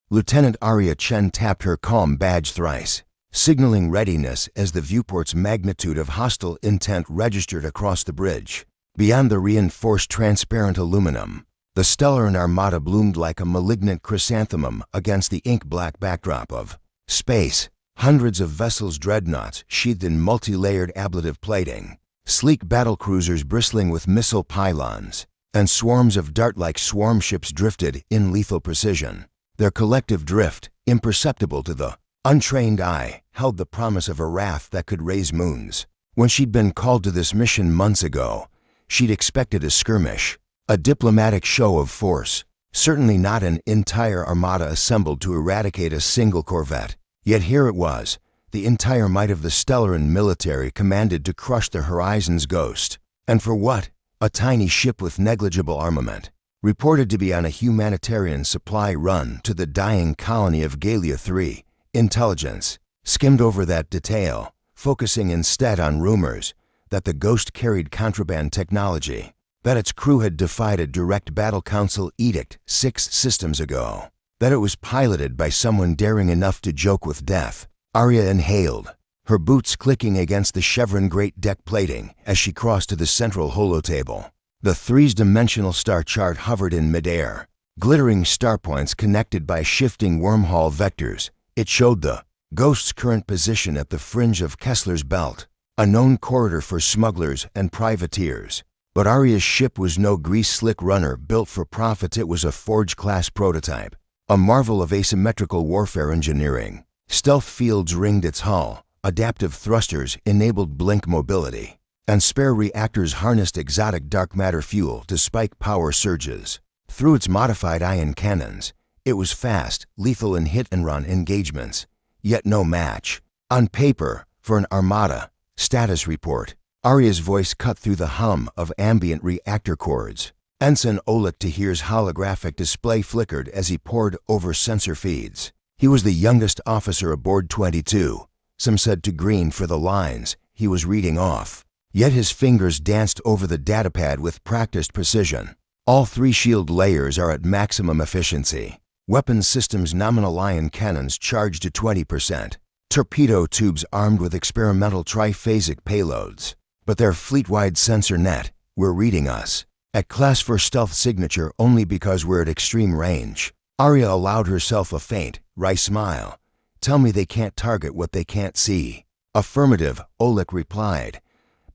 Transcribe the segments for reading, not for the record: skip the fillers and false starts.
Lieutenant Arya Chen tapped her calm badge thrice, signaling readiness as the viewport's magnitude of hostile intent registered across the bridge. Beyond the reinforced transparent aluminum, the stellar Armada bloomed like a malignant chrysanthemum against the ink-black backdrop of space. Hundreds of vessels, dreadnoughts sheathed in multi-layered ablative plating, sleek battlecruisers bristling with missile pylons, and swarms of dart-like swarm ships drifted in lethal precision. Their collective drift, imperceptible to the untrained eye, held the promise of a wrath that could raise moons. When she'd been called to this mission months ago, she'd expected a skirmish, a diplomatic show of force, certainly not an entire armada assembled to eradicate a single corvette. Yet here it was, the entire might of the Stellaran military commanded to crush the Horizon's Ghost. And for what? A tiny ship with negligible armament, reported to be on a humanitarian supply run to the dying colony of Galia 3. Intelligence skimmed over that detail, focusing instead on rumors that the Ghost carried contraband technology, that its crew had defied a direct battle council edict 6 systems ago, that it was piloted by someone daring enough to joke with death. Arya inhaled, her boots clicking against the chevron grate deck plating as she crossed to the central holotable. The 3-dimensional star chart hovered in midair, glittering star points connected by shifting wormhole vectors. It showed the Ghost's current position at the fringe of Kessler's Belt, a known corridor for smugglers and privateers. But Arya's ship was no grease-slick runner built for profit. It was a Forge-class prototype, a marvel of asymmetrical warfare engineering. Stealth fields ringed its hull, adaptive thrusters enabled blink mobility, and spare reactors harnessed exotic dark matter fuel to spike power surges. Through its modified ion cannons, it was fast, lethal in hit-and-run engagements, yet no match. On paper, for an Armada status report, Arya's voice cut through the hum of ambient reactor chords. Ensign Oleg Tahir's holographic display flickered as he pored over sensor feeds. He was the youngest officer aboard 22. Some said to green for the lines he was reading off. Yet his fingers danced over the datapad with practiced precision. All 3 shield layers are at maximum efficiency. Weapons systems nominal ion cannons charged to 20%. Torpedo tubes armed with experimental triphasic payloads. But their fleet-wide sensor net, we're reading us. At class 4 stealth signature only because we're at extreme range. Arya allowed herself a faint, wry smile. Tell me they can't target what they can't see. Affirmative, Oleg replied.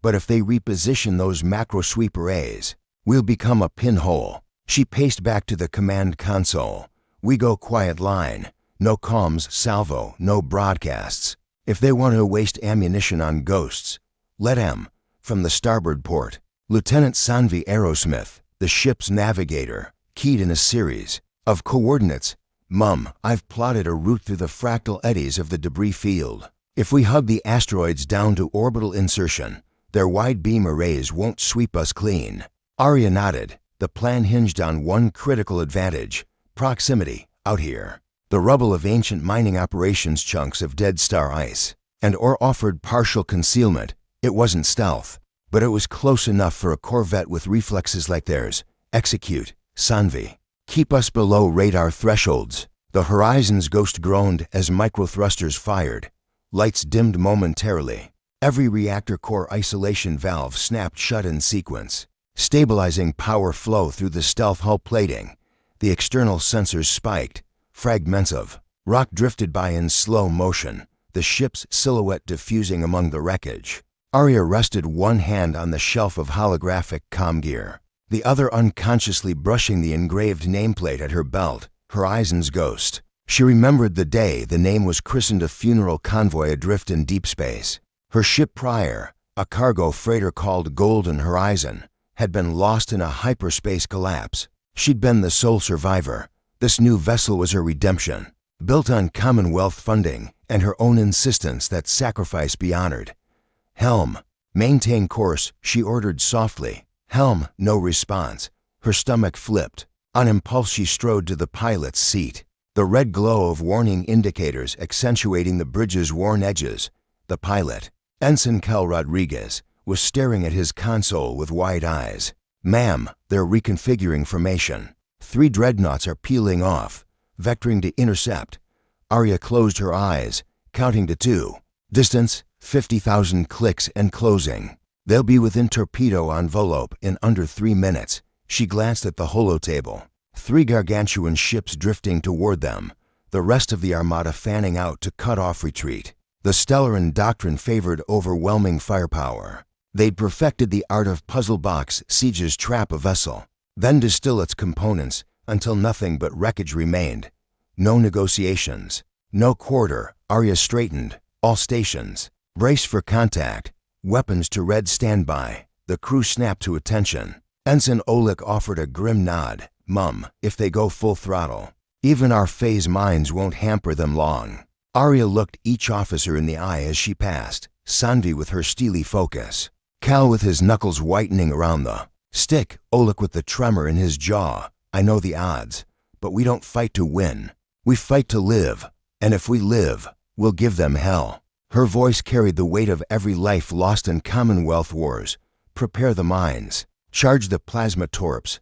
But if they reposition those macro sweep arrays, we'll become a pinhole. She paced back to the command console. We go quiet line. No comms, salvo, no broadcasts. If they want to waste ammunition on ghosts, let 'em. From the starboard port, Lieutenant Sanvi Aerosmith, the ship's navigator, keyed in a series of coordinates. Mum, I've plotted a route through the fractal eddies of the debris field. If we hug the asteroids down to orbital insertion, their wide beam arrays won't sweep us clean. Arya nodded. The plan hinged on one critical advantage: proximity, out here. The rubble of ancient mining operations, chunks of dead star ice, and ore offered partial concealment. It wasn't stealth, but it was close enough for a corvette with reflexes like theirs. Execute, Sanvi. Keep us below radar thresholds. The Horizon's Ghost groaned as microthrusters fired. Lights dimmed momentarily. Every reactor core isolation valve snapped shut in sequence, stabilizing power flow through the stealth hull plating. The external sensors spiked. Fragments of rock drifted by in slow motion, the ship's silhouette diffusing among the wreckage. Arya rested one hand on the shelf of holographic comm gear, the other unconsciously brushing the engraved nameplate at her belt, Horizon's Ghost. She remembered the day the name was christened, a funeral convoy adrift in deep space. Her ship prior, a cargo freighter called Golden Horizon, had been lost in a hyperspace collapse. She'd been the sole survivor. This new vessel was her redemption, built on Commonwealth funding and her own insistence that sacrifice be honored. Helm, maintain course, she ordered softly. Helm, no response. Her stomach flipped. On impulse she strode to the pilot's seat, the red glow of warning indicators accentuating the bridge's worn edges. The pilot, Ensign Kel Rodriguez, was staring at his console with wide eyes. Ma'am, they're reconfiguring formation. 3 dreadnoughts are peeling off. vectoring to intercept. Arya closed her eyes, counting to 2. Distance, 50,000 clicks and closing. They'll be within torpedo envelope in under 3 minutes. She glanced at the holotable. 3 gargantuan ships drifting toward them, the rest of the Armada fanning out to cut off retreat. The Stellaran doctrine favored overwhelming firepower. They'd perfected the art of puzzle box sieges trap a vessel, then distill its components until nothing but wreckage remained. No negotiations. No quarter. Arya straightened. All stations. Brace for contact. Weapons to red standby. The crew snapped to attention. Ensign Oleg offered a grim nod. Mum, if they go full throttle, even our phase mines won't hamper them long. Arya looked each officer in the eye as she passed. Sanvi with her steely focus. Cal with his knuckles whitening around the stick. Oleg with the tremor in his jaw. I know the odds, but we don't fight to win. We fight to live, and if we live, we'll give them hell. Her voice carried the weight of every life lost in Commonwealth wars. Prepare the mines. Charge the plasma torps.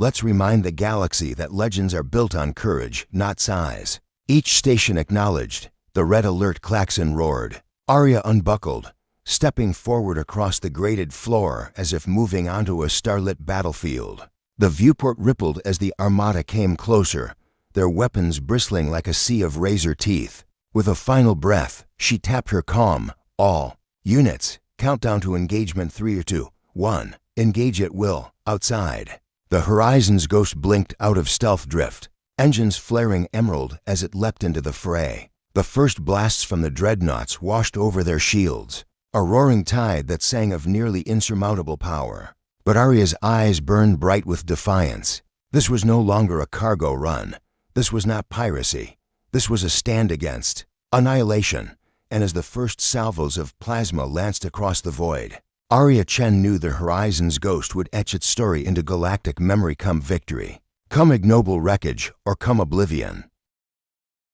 Let's remind the galaxy that legends are built on courage, not size. Each station acknowledged. The red alert klaxon roared. Arya unbuckled, stepping forward across the grated floor as if moving onto a starlit battlefield. The viewport rippled as the Armada came closer, their weapons bristling like a sea of razor teeth. With a final breath, she tapped her comm. All units, countdown to engagement 3 or 2, 1. Engage at will, outside. The Horizon's ghost blinked out of stealth drift, engines flaring emerald as it leapt into the fray. The first blasts from the dreadnoughts washed over their shields, a roaring tide that sang of nearly insurmountable power. But Arya's eyes burned bright with defiance. This was no longer a cargo run. This was not piracy. This was a stand against annihilation. And as the first salvos of plasma lanced across the void, Arya Chen knew the Horizon's ghost would etch its story into galactic memory come victory, come ignoble wreckage, or come oblivion.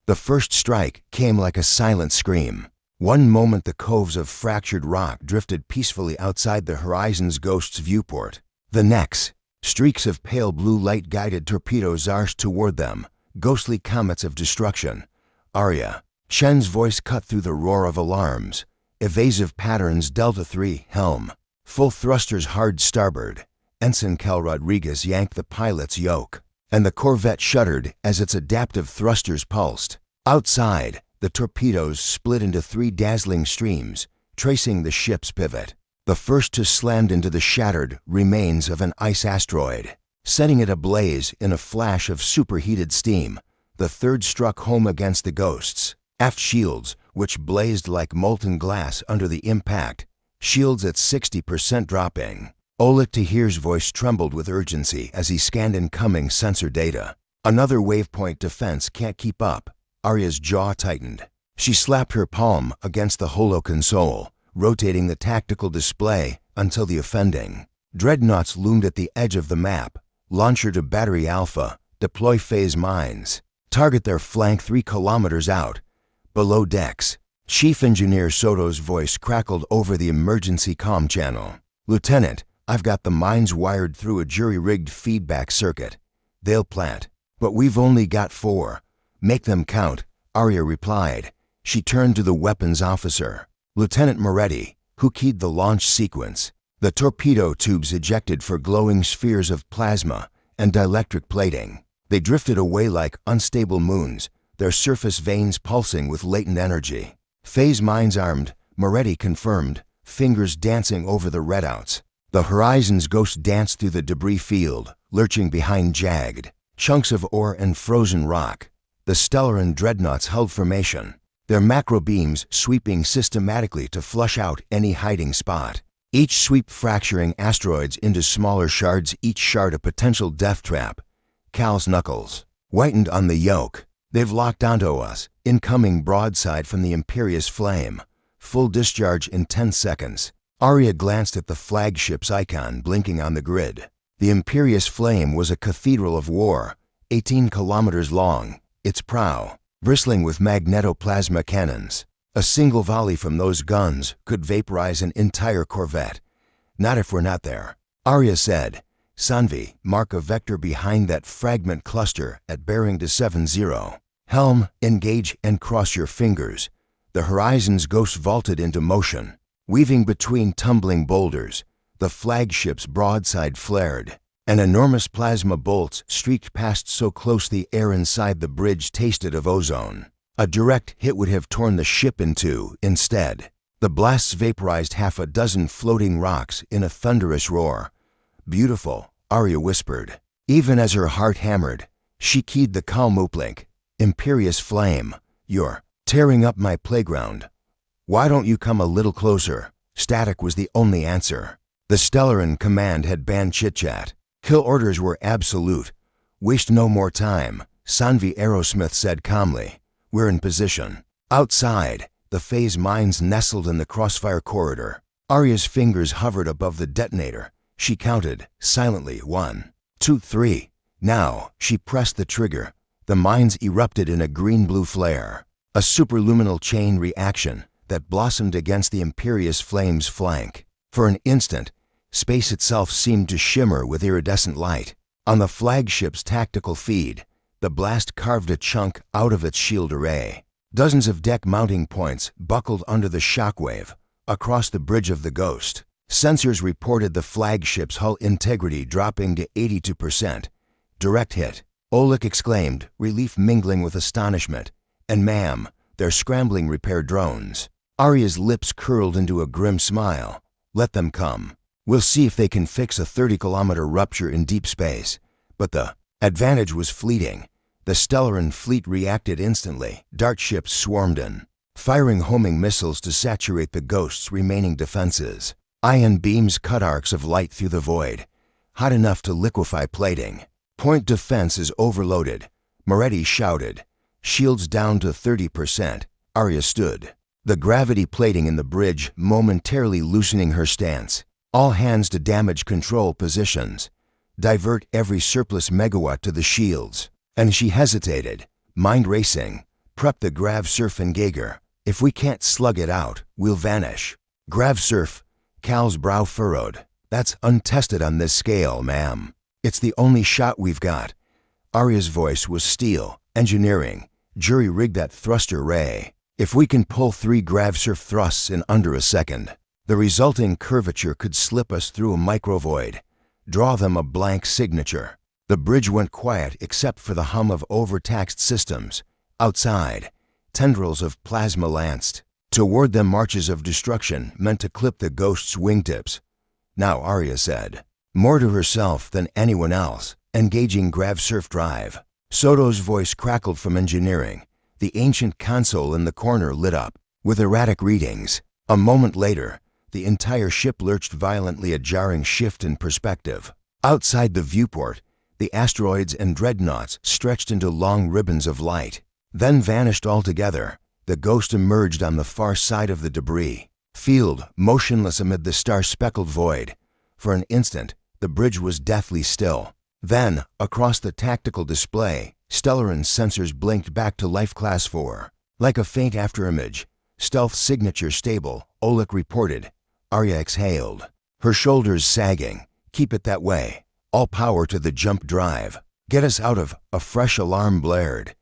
The first strike came like a silent scream. One moment the coves of fractured rock drifted peacefully outside the Horizon's ghost's viewport. The next, streaks of pale blue light guided torpedoes arched toward them, ghostly comets of destruction. Arya Chen's voice cut through the roar of alarms. Evasive patterns Delta 3, helm. Full thrusters hard starboard. Ensign Cal Rodriguez yanked the pilot's yoke, and the corvette shuddered as its adaptive thrusters pulsed. Outside, the torpedoes split into 3 dazzling streams, tracing the ship's pivot. The first to slammed into the shattered remains of an ice asteroid, setting it ablaze in a flash of superheated steam. The third struck home against the ghosts. Aft shields, which blazed like molten glass under the impact, shields at 60% dropping. Oleg Tahir's voice trembled with urgency as he scanned incoming sensor data. Another waypoint defense can't keep up. Arya's jaw tightened. She slapped her palm against the holo console, rotating the tactical display until the offending dreadnoughts loomed at the edge of the map. Launcher to battery alpha. Deploy phase mines. Target their flank 3 kilometers out. Below decks, Chief Engineer Soto's voice crackled over the emergency comm channel. Lieutenant, I've got the mines wired through a jury-rigged feedback circuit. They'll plant. But we've only got 4. Make them count, Arya replied. She turned to the weapons officer, Lieutenant Moretti, who keyed the launch sequence. The torpedo tubes ejected for glowing spheres of plasma and dielectric plating. They drifted away like unstable moons, their surface veins pulsing with latent energy. Phase mines armed, Moretti confirmed, fingers dancing over the redouts. The Horizon's ghost danced through the debris field, lurching behind jagged chunks of ore and frozen rock. The Stellaran dreadnoughts held formation, their macro beams sweeping systematically to flush out any hiding spot. Each sweep fracturing asteroids into smaller shards, each shard a potential death trap. Cal's knuckles whitened on the yoke. They've locked onto us. Incoming broadside from the Imperious Flame. Full discharge in 10 seconds. Arya glanced at the flagship's icon blinking on the grid. The Imperious Flame was a cathedral of war, 18 kilometers long, its prow bristling with magnetoplasma cannons. A single volley from those guns could vaporize an entire corvette. Not if we're not there, Arya said, Sanvi, mark a vector behind that fragment cluster at bearing to 70. Helm, engage and cross your fingers. The horizon's ghost vaulted into motion. Weaving between tumbling boulders, the flagship's broadside flared. An enormous plasma bolt streaked past so close the air inside the bridge tasted of ozone. A direct hit would have torn the ship in two. Instead, the blasts vaporized half a dozen floating rocks in a thunderous roar. Beautiful, Arya whispered. Even as her heart hammered, she keyed the calm uplink. Imperious flame, you're tearing up my playground. Why don't you come a little closer? Static was the only answer. The Stellaran command had banned chit-chat. Kill orders were absolute. Waste no more time, Sanvi Aerosmith said calmly. We're in position. Outside, the phase mines nestled in the crossfire corridor. Arya's fingers hovered above the detonator. She counted, silently, 1, 2, 3. Now, she pressed the trigger. The mines erupted in a green-blue flare. A superluminal chain reaction that blossomed against the imperious flame's flank. For an instant, space itself seemed to shimmer with iridescent light. On the flagship's tactical feed, the blast carved a chunk out of its shield array. Dozens of deck mounting points buckled under the shockwave across the bridge of the Ghost. Sensors reported the flagship's hull integrity dropping to 82%. Direct hit, Oleg exclaimed, relief mingling with astonishment. And ma'am, they're scrambling repair drones. Arya's lips curled into a grim smile. Let them come. We'll see if they can fix a 30-kilometer rupture in deep space. But the advantage was fleeting. The Stellaran fleet reacted instantly. Dart ships swarmed in, firing homing missiles to saturate the Ghost's remaining defenses. Ion beams cut arcs of light through the void, hot enough to liquefy plating. Point defense is overloaded, Moretti shouted. Shields down to 30%. Arya stood, the gravity plating in the bridge momentarily loosening her stance. All hands to damage control positions. Divert every surplus megawatt to the shields. And she hesitated, mind racing. Prep the Grav-Surf and Geiger. If we can't slug it out, we'll vanish. Grav-Surf, Cal's brow furrowed. That's untested on this scale, ma'am. It's the only shot we've got. Arya's voice was steel. Engineering. Jury-rigged that thruster ray. If we can pull 3 Grav-Surf thrusts in under a second, the resulting curvature could slip us through a microvoid. Draw them a blank signature. The bridge went quiet except for the hum of overtaxed systems. Outside, tendrils of plasma lanced. Toward them marches of destruction meant to clip the Ghost's wingtips. Now, Arya said, more to herself than anyone else, engaging Grav-Surf drive. Soto's voice crackled from engineering. The ancient console in the corner lit up, with erratic readings. A moment later, the entire ship lurched violently, a jarring shift in perspective. Outside the viewport, the asteroids and dreadnoughts stretched into long ribbons of light, then vanished altogether. The Ghost emerged on the far side of the debris field, motionless amid the star-speckled void. For an instant, the bridge was deathly still. Then, across the tactical display, Stellaran's sensors blinked back to Life Class 4. Like a faint afterimage, stealth signature stable, Oleg reported. Arya exhaled, her shoulders sagging. Keep it that way. All power to the jump drive. Get us out of. A fresh alarm blared.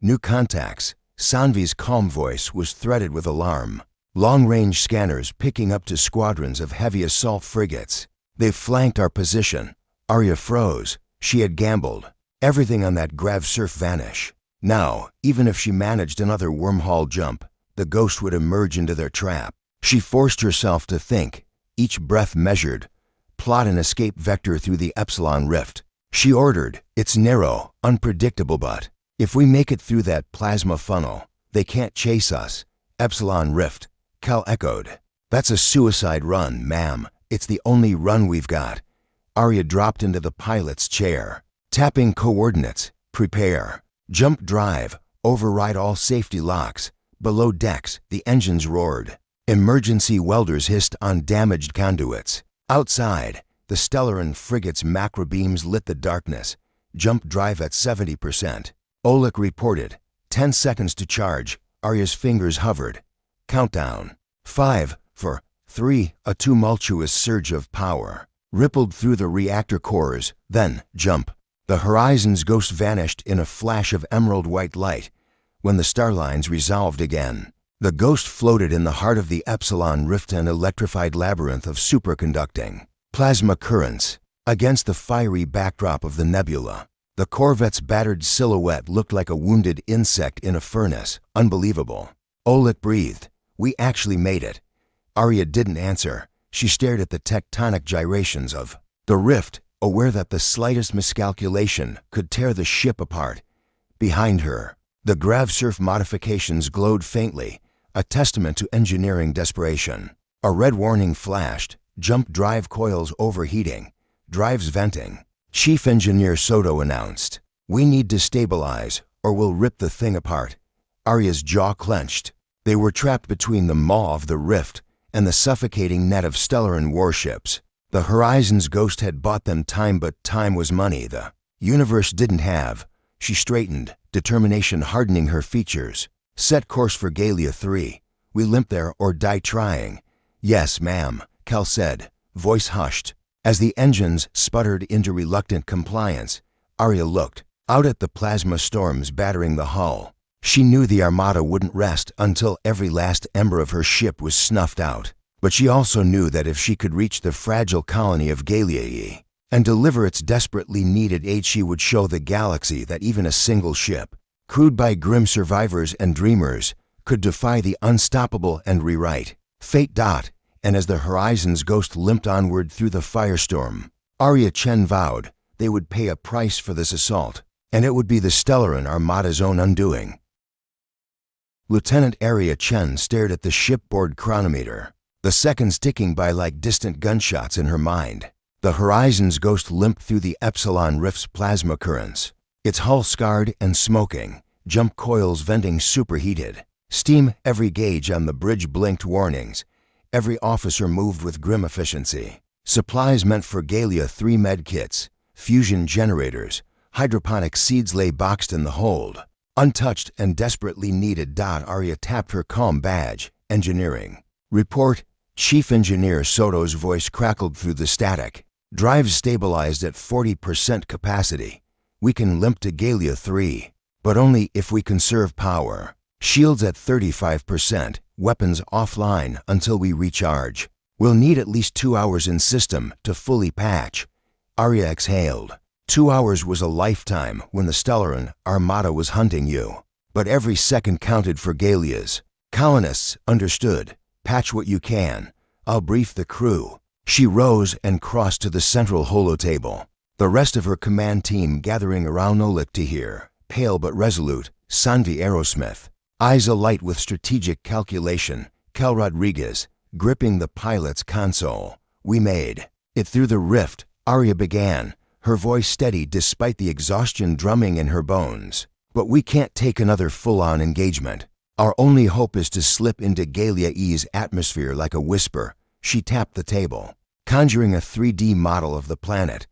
New contacts. Sanvi's calm voice was threaded with alarm. Long-range scanners picking up to squadrons of heavy assault frigates. They've flanked our position. Arya froze. She had gambled. Everything on that Grav-Surf vanish. Now, even if she managed another wormhole jump, the Ghost would emerge into their trap. She forced herself to think, each breath measured. Plot an escape vector through the Epsilon Rift. She ordered. It's narrow, unpredictable, but if we make it through that plasma funnel, they can't chase us. Epsilon Rift, Cal echoed. That's a suicide run, ma'am. It's the only run we've got. Arya dropped into the pilot's chair. Tapping coordinates. Prepare. Jump drive. Override all safety locks. Below decks, the engines roared. Emergency welders hissed on damaged conduits. Outside, the Stellaran frigate's macro beams lit the darkness. Jump drive at 70%. Oleg reported. 10 seconds to charge. Arya's fingers hovered. Countdown. 5, 4, 3. A tumultuous surge of power. rippled through the reactor cores, then jump. The Horizon's ghost vanished in a flash of emerald white light when the starlines resolved again. The ghost floated in the heart of the Epsilon Rift, an electrified labyrinth of superconducting plasma currents. Against the fiery backdrop of the nebula, the corvette's battered silhouette looked like a wounded insect in a furnace. Unbelievable. Oleg breathed. We actually made it. Arya didn't answer. She stared at the tectonic gyrations of the rift, aware that the slightest miscalculation could tear the ship apart. Behind her, the gravsurf modifications glowed faintly, a testament to engineering desperation. A red warning flashed. Jump drive coils overheating. Drives venting. Chief Engineer Soto announced. We need to stabilize, or we'll rip the thing apart. Arya's jaw clenched. They were trapped between the maw of the rift and the suffocating net of Stellaran warships. The Horizon's ghost had bought them time, but time was money the universe didn't have. She straightened, determination hardening her features. Set course for Galia 3. We limp there or die trying. Yes, ma'am, Cal said, voice hushed. As the engines sputtered into reluctant compliance, Arya looked out at the plasma storms battering the hull. She knew the Armada wouldn't rest until every last ember of her ship was snuffed out. But she also knew that if she could reach the fragile colony of Galia and deliver its desperately needed aid, she would show the galaxy that even a single ship, crewed by grim survivors and dreamers, could defy the unstoppable and rewrite fate. And as the Horizon's ghost limped onward through the firestorm, Arya Chen vowed they would pay a price for this assault, and it would be the Stellaran Armada's own undoing. Lieutenant Arya Chen stared at the shipboard chronometer, the seconds ticking by like distant gunshots in her mind. The Horizon's ghost limped through the Epsilon Rift's plasma currents, its hull scarred and smoking, jump coils venting superheated, steam. Every gauge on the bridge blinked warnings. Every officer moved with grim efficiency. Supplies meant for Galia 3 med kits, fusion generators, hydroponic seeds lay boxed in the hold, untouched and desperately needed. Arya tapped her calm badge. Engineering. Report. Chief Engineer Soto's voice crackled through the static. Drives stabilized at 40% capacity. We can limp to Galia 3, but only if we conserve power. Shields at 35%, weapons offline until we recharge. We'll need at least 2 hours in system to fully patch. Arya exhaled. 2 hours was a lifetime when the Stellaran Armada was hunting you. But every second counted for Galia's. Colonists understood. Patch what you can. I'll brief the crew. She rose and crossed to the central holotable. The rest of her command team gathering around Oleg to hear, pale but resolute, Sanvi Aerosmith. Eyes alight with strategic calculation, Cal Rodriguez, gripping the pilot's console. We made it through the rift, Arya began, her voice steady despite the exhaustion drumming in her bones. But we can't take another full-on engagement. Our only hope is to slip into Galia E's atmosphere like a whisper. She tapped the table, conjuring a 3D model of the planet.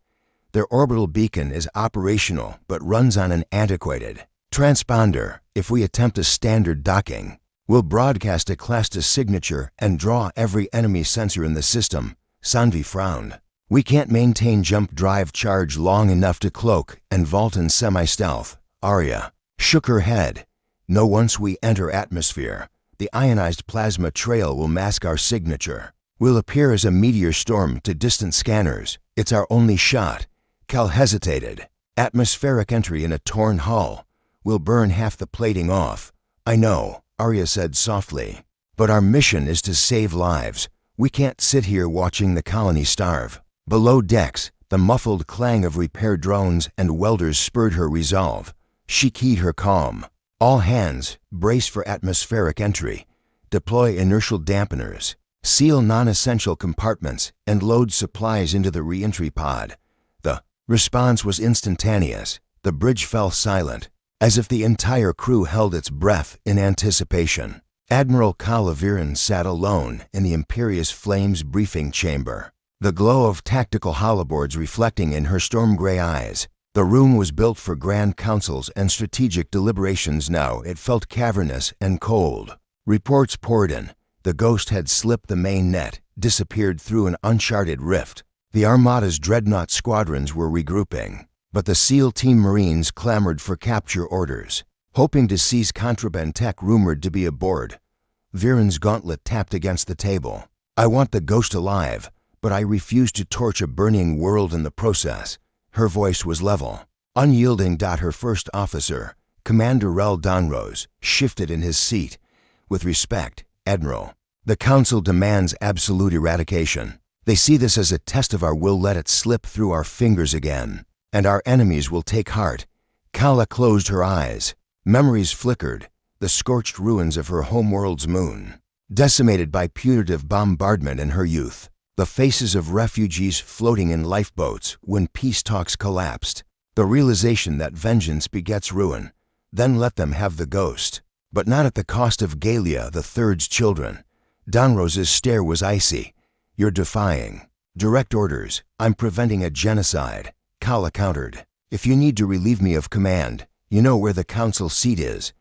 Their orbital beacon is operational but runs on an antiquated transponder. If we attempt a standard docking, we'll broadcast a cluster signature and draw every enemy sensor in the system. Sanvi frowned. We can't maintain jump drive charge long enough to cloak and vault in semi-stealth. Arya shook her head. No, once we enter atmosphere, the ionized plasma trail will mask our signature. We'll appear as a meteor storm to distant scanners. It's our only shot. Cal hesitated. Atmospheric entry in a torn hull. We'll burn half the plating off. I know, Arya said softly. But our mission is to save lives. We can't sit here watching the colony starve. Below decks, the muffled clang of repair drones and welders spurred her resolve. She keyed her calm. All hands, brace for atmospheric entry. Deploy inertial dampeners. Seal non-essential compartments and load supplies into the re-entry pod. The response was instantaneous. The bridge fell silent, as if the entire crew held its breath in anticipation. Admiral Calaveran sat alone in the Imperious Flames briefing chamber, the glow of tactical holoboards reflecting in her storm-gray eyes. The room was built for grand councils and strategic deliberations. Now it felt cavernous and cold. Reports poured in. The ghost had slipped the main net, disappeared through an uncharted rift. The Armada's dreadnought squadrons were regrouping, but the SEAL Team Marines clamored for capture orders, hoping to seize contraband tech rumored to be aboard. Viren's gauntlet tapped against the table. "I want the ghost alive, but I refuse to torch a burning world in the process." Her voice was level, unyielding. Her first officer, Commander Rel Donrose, shifted in his seat. "With respect, Admiral, the Council demands absolute eradication. They see this as a test of our will. Let it slip through our fingers again, and our enemies will take heart." Kala closed her eyes. Memories flickered, the scorched ruins of her homeworld's moon, decimated by punitive bombardment in her youth, the faces of refugees floating in lifeboats when peace talks collapsed, the realization that vengeance begets ruin. Then let them have the ghost, but not at the cost of Galia the Third's children. Donrose's stare was icy. "You're defying direct orders. I'm preventing a genocide," Kala countered. "If you need to relieve me of command, you know where the council seat is."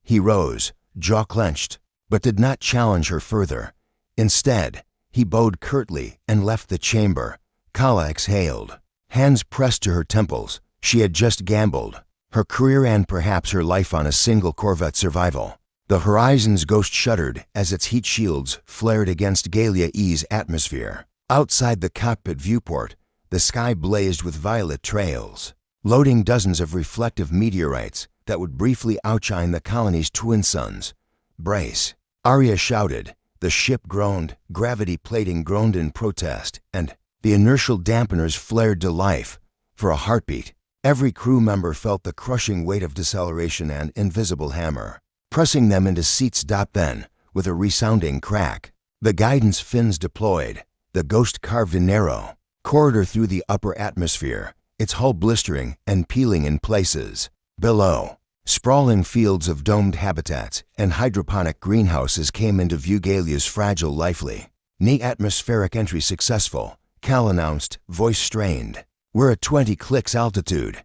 He rose, jaw clenched, but did not challenge her further. Instead, he bowed curtly and left the chamber. Kala exhaled, hands pressed to her temples. She had just gambled her career and perhaps her life on a single Corvette survival. The horizon's ghost shuddered as its heat shields flared against Galia E's atmosphere. Outside the cockpit viewport, the sky blazed with violet trails, loading dozens of reflective meteorites that would briefly outshine the colony's twin suns. "Brace!" Arya shouted. The ship groaned, gravity plating groaned in protest, and the inertial dampeners flared to life. For a heartbeat, every crew member felt the crushing weight of deceleration and invisible hammer, pressing them into seats. Then, with a resounding crack, the guidance fins deployed. The ghost carved a narrow corridor through the upper atmosphere, its hull blistering and peeling in places. Below, sprawling fields of domed habitats and hydroponic greenhouses came into view. Galia's fragile lifely. "Knee atmospheric entry successful," Cal announced, voice strained. "We're at 20 clicks altitude.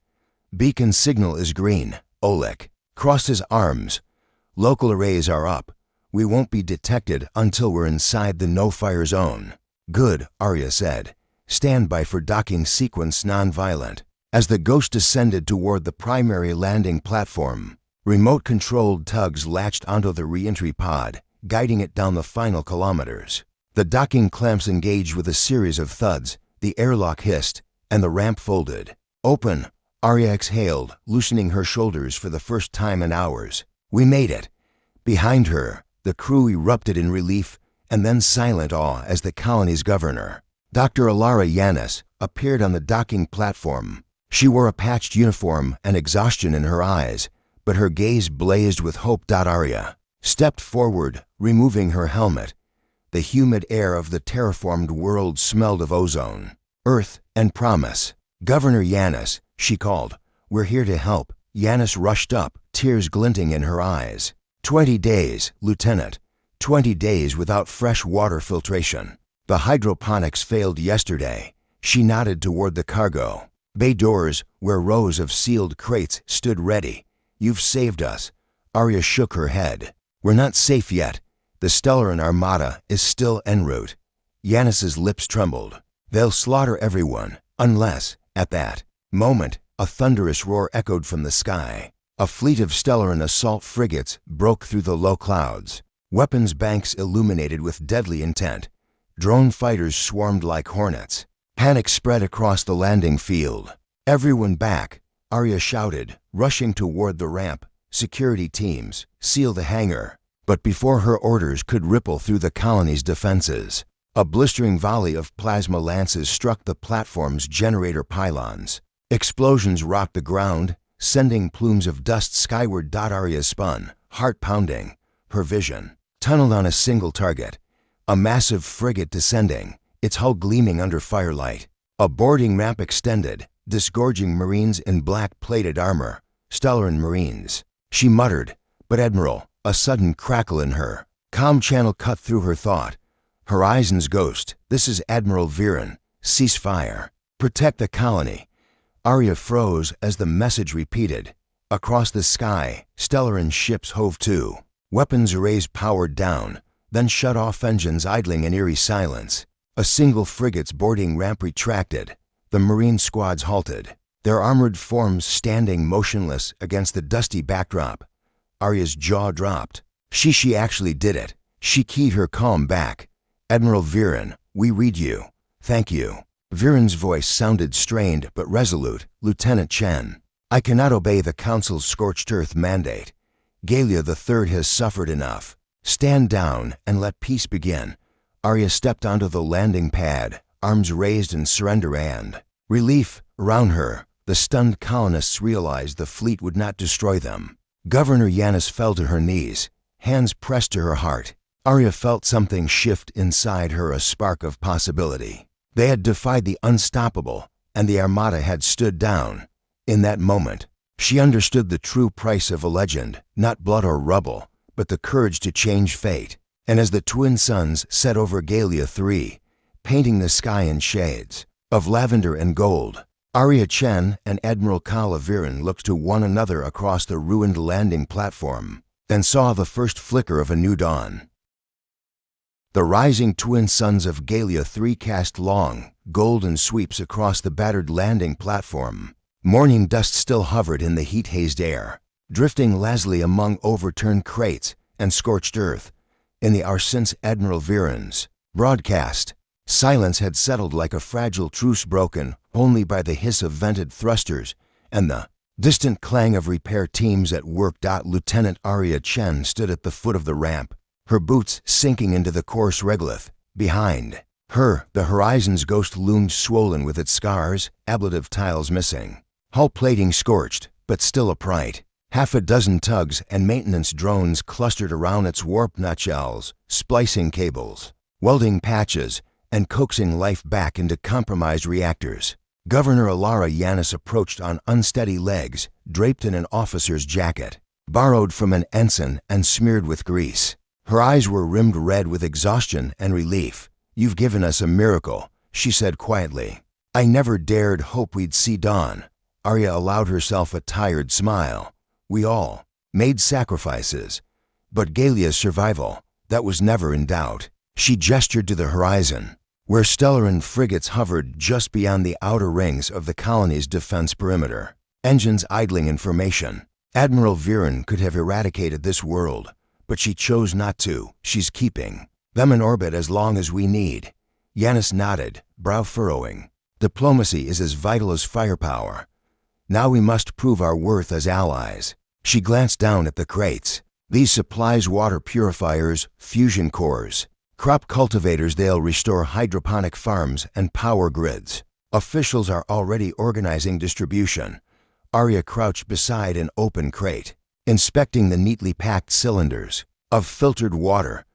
Beacon signal is green." Oleg crossed his arms. "Local arrays are up. We won't be detected until we're inside the no-fire zone." "Good," Arya said. "Stand by for docking sequence non-violent." As the ghost descended toward the primary landing platform, remote-controlled tugs latched onto the re-entry pod, guiding it down the final kilometers. The docking clamps engaged with a series of thuds, the airlock hissed, and the ramp folded. "Open," Arya exhaled, loosening her shoulders for the first time in hours. "We made it." Behind her, the crew erupted in relief and then silent awe as the colony's governor, Dr. Alara Yanis, appeared on the docking platform. She wore a patched uniform and exhaustion in her eyes, but her gaze blazed with hope. Arya stepped forward, removing her helmet. The humid air of the terraformed world smelled of ozone, earth, and promise. "Governor Yanis," she called. "We're here to help." Yanis rushed up, tears glinting in her eyes. 20 days, Lieutenant. 20 days without fresh water filtration. The hydroponics failed yesterday." She nodded toward the cargo bay doors, where rows of sealed crates stood ready. "You've saved us." Arya shook her head. "We're not safe yet. The Stellarin Armada is still en route." Yanis's lips trembled. "They'll slaughter everyone, unless..." At that moment, a thunderous roar echoed from the sky. A fleet of Stellarin assault frigates broke through the low clouds, weapons banks illuminated with deadly intent. Drone fighters swarmed like hornets. Panic spread across the landing field. "Everyone back," Arya shouted, rushing toward the ramp. "Security teams, seal the hangar." But before her orders could ripple through the colony's defenses, a blistering volley of plasma lances struck the platform's generator pylons. Explosions rocked the ground, sending plumes of dust skyward. Arya spun, heart pounding. Her vision tunneled on a single target, a massive frigate descending, its hull gleaming under firelight. A boarding ramp extended, disgorging Marines in black-plated armor. Stellarin Marines. She muttered, but Admiral, a sudden crackle in her comm channel cut through her thought. "Horizon's ghost, this is Admiral Viren. Cease fire. Protect the colony." Arya froze as the message repeated. Across the sky, Stellarin ships hove to. Weapons arrays powered down, then shut off engines idling in eerie silence. A single frigate's boarding ramp retracted. The Marine squads halted, their armored forms standing motionless against the dusty backdrop. Arya's jaw dropped. She actually did it. She keyed her calm back. "Admiral Viren, we read you. Thank you." Viren's voice sounded strained but resolute. "Lieutenant Chen, I cannot obey the Council's scorched earth mandate. Galia III has suffered enough. Stand down and let peace begin." Arya stepped onto the landing pad, arms raised in surrender and relief. Around her, the stunned colonists realized the fleet would not destroy them. Governor Yanis fell to her knees, hands pressed to her heart. Arya felt something shift inside her, a spark of possibility. They had defied the unstoppable, and the Armada had stood down. In that moment, she understood the true price of a legend, not blood or rubble, but the courage to change fate. And as the twin suns set over Galia III, painting the sky in shades of lavender and gold, Arya Chen and Admiral Kala Viren looked to one another across the ruined landing platform, and saw the first flicker of a new dawn. The rising twin suns of Galia III cast long, golden sweeps across the battered landing platform. Morning dust still hovered in the heat-hazed air, drifting lazily among overturned crates and scorched earth. In the hour since Admiral Viren's broadcast, silence had settled like a fragile truce broken only by the hiss of vented thrusters and the distant clang of repair teams at work. Lieutenant Arya Chen stood at the foot of the ramp, her boots sinking into the coarse regolith. Behind her, the horizon's ghost loomed, swollen with its scars, ablative tiles missing, hull plating scorched, but still upright. Half a dozen tugs and maintenance drones clustered around its warp nutshells, splicing cables, welding patches, and coaxing life back into compromised reactors. Governor Alara Yanis approached on unsteady legs, draped in an officer's jacket, borrowed from an ensign and smeared with grease. Her eyes were rimmed red with exhaustion and relief. "You've given us a miracle," she said quietly. "I never dared hope we'd see dawn." Arya allowed herself a tired smile. "We all made sacrifices, but Galia's survival, that was never in doubt." She gestured to the horizon, where Stellaran frigates hovered just beyond the outer rings of the colony's defense perimeter, engines idling in formation. Admiral Viren could have eradicated this world, but she chose not to. "She's keeping them in orbit as long as we need." Yanis nodded, brow furrowing. "Diplomacy is as vital as firepower. Now we must prove our worth as allies." She glanced down at the crates. "These supplies water purifiers, fusion cores, crop cultivators. They'll restore hydroponic farms and power grids. Officials are already organizing distribution." Arya crouched beside an open crate, inspecting the neatly packed cylinders of filtered water.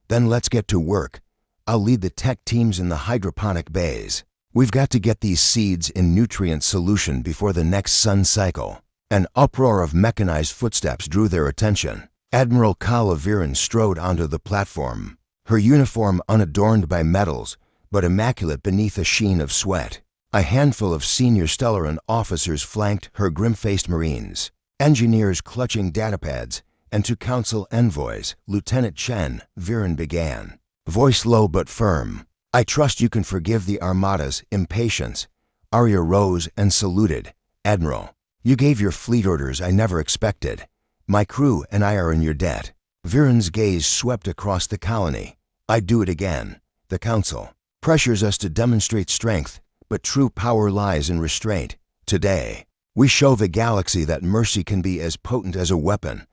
"Then let's get to work. I'll lead the tech teams in the hydroponic bays. We've got to get these seeds in nutrient solution before the next sun cycle." An uproar of mechanized footsteps drew their attention. Admiral Kala Viren strode onto the platform, her uniform unadorned by medals, but immaculate beneath a sheen of sweat. A handful of senior Stellaran officers flanked her grim-faced Marines, engineers clutching datapads, and to Council envoys, Lieutenant Chen, Viren began, voice low but firm. "I trust you can forgive the Armada's impatience." Arya rose and saluted. "Admiral, you gave your fleet orders I never expected. My crew and I are in your debt." Viren's gaze swept across the colony. "I'd do it again. The Council pressures us to demonstrate strength, but true power lies in restraint. Today, we show the galaxy that mercy can be as potent as a weapon."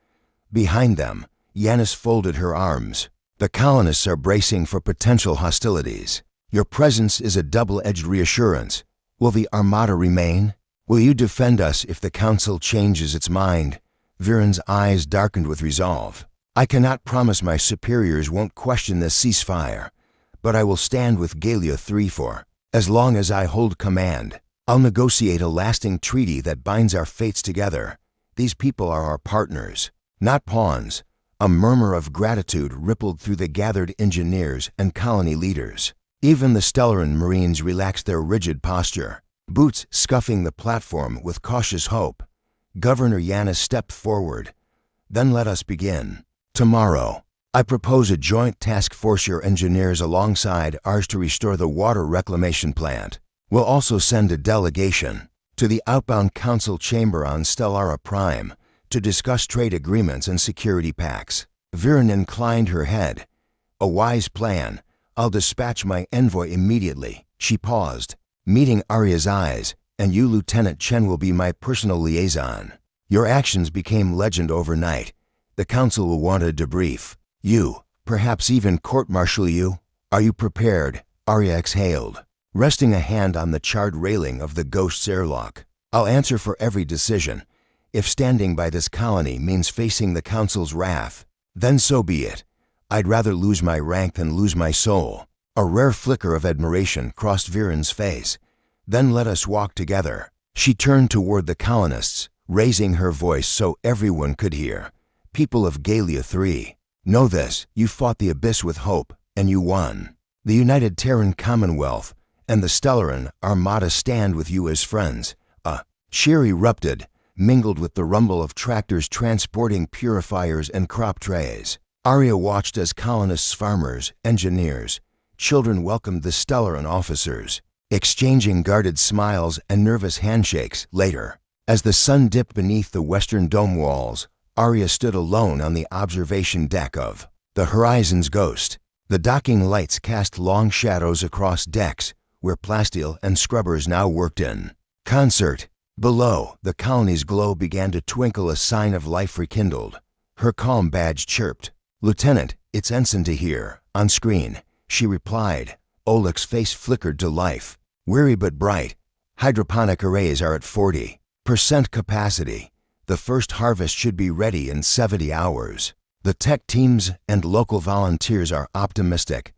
Behind them, Yanis folded her arms. "The colonists are bracing for potential hostilities. Your presence is a double-edged reassurance. Will the Armada remain? Will you defend us if the Council changes its mind?" Viren's eyes darkened with resolve. "I cannot promise my superiors won't question this ceasefire, but I will stand with Galia III for as long as I hold command. I'll negotiate a lasting treaty that binds our fates together. These people are our partners, not pawns." A murmur of gratitude rippled through the gathered engineers and colony leaders. Even the Stellaran Marines relaxed their rigid posture, boots scuffing the platform with cautious hope. Governor Yanis stepped forward. "Then let us begin. Tomorrow, I propose a joint task force, your engineers alongside ours, to restore the water reclamation plant. We'll also send a delegation to the outbound council chamber on Stellara Prime to discuss trade agreements and security pacts. Viren inclined her head. A wise plan. I'll dispatch my envoy immediately. She paused, meeting Arya's eyes. And you, Lieutenant Chen, will be my personal liaison. Your actions became legend overnight. The council will want a debrief. You, perhaps even court-martial you. Are you prepared? Arya exhaled, resting a hand on the charred railing of the Ghost's airlock. I'll answer for every decision. If standing by this colony means facing the council's wrath, then so be it. I'd rather lose my rank than lose my soul. A rare flicker of admiration crossed Viren's face. Then let us walk together. She turned toward the colonists, raising her voice so everyone could hear. People of Galia 3, know this: you fought the Abyss with hope, and you won. The United Terran Commonwealth and the Stellaran Armada stand with you as friends. A cheer erupted, mingled with the rumble of tractors transporting purifiers and crop trays. Arya watched as colonists, farmers, engineers, children welcomed the Stellaran officers, exchanging guarded smiles and nervous handshakes. Later, as the sun dipped beneath the western dome walls, Arya stood alone on the observation deck of the Horizon's Ghost. The docking lights cast long shadows across decks where plasteel and scrubbers now worked in concert. Below, the colony's glow began to twinkle, a sign of life rekindled. Her calm badge chirped. "Lieutenant, it's Ensign to hear." On screen, she replied. Oleg's face flickered to life. Weary but bright. Hydroponic arrays are at 40% capacity. The first harvest should be ready in 70 hours. The tech teams and local volunteers are optimistic.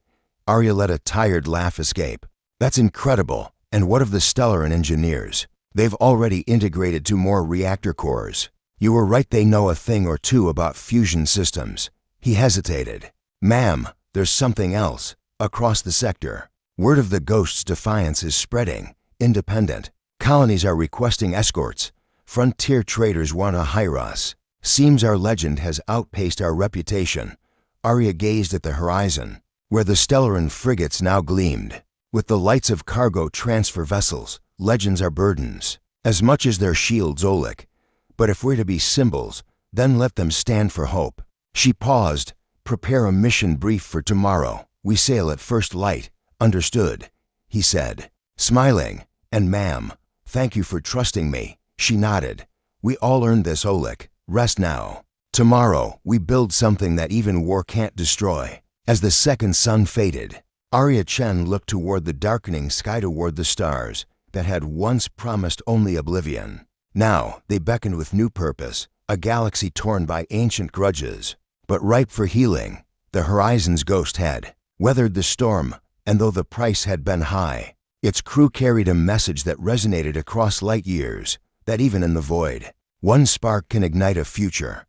Arya let a tired laugh escape. That's incredible. And what of the Stellaran engineers? They've already integrated 2 more reactor cores. You were right, they know a thing or two about fusion systems. He hesitated. Ma'am, there's something else. Across the sector, word of the Ghost's defiance is spreading. Independent colonies are requesting escorts. Frontier traders want to hire us. Seems our legend has outpaced our reputation. Arya gazed at the horizon, where the Stellaran frigates now gleamed. With the lights of cargo transfer vessels, legends are burdens, as much as their shields, Oleg. But if we're to be symbols, then let them stand for hope. She paused. Prepare a mission brief for tomorrow. We sail at first light. Understood, he said, smiling. And ma'am, thank you for trusting me. She nodded. We all earned this, Oleg. Rest now. Tomorrow, we build something that even war can't destroy. As the second sun faded, Arya Chen looked toward the darkening sky, toward the stars that had once promised only oblivion. Now, they beckoned with new purpose, a galaxy torn by ancient grudges, but ripe for healing. The Horizon's Ghost had weathered the storm, and though the price had been high, its crew carried a message that resonated across light years, that even in the void, one spark can ignite a future.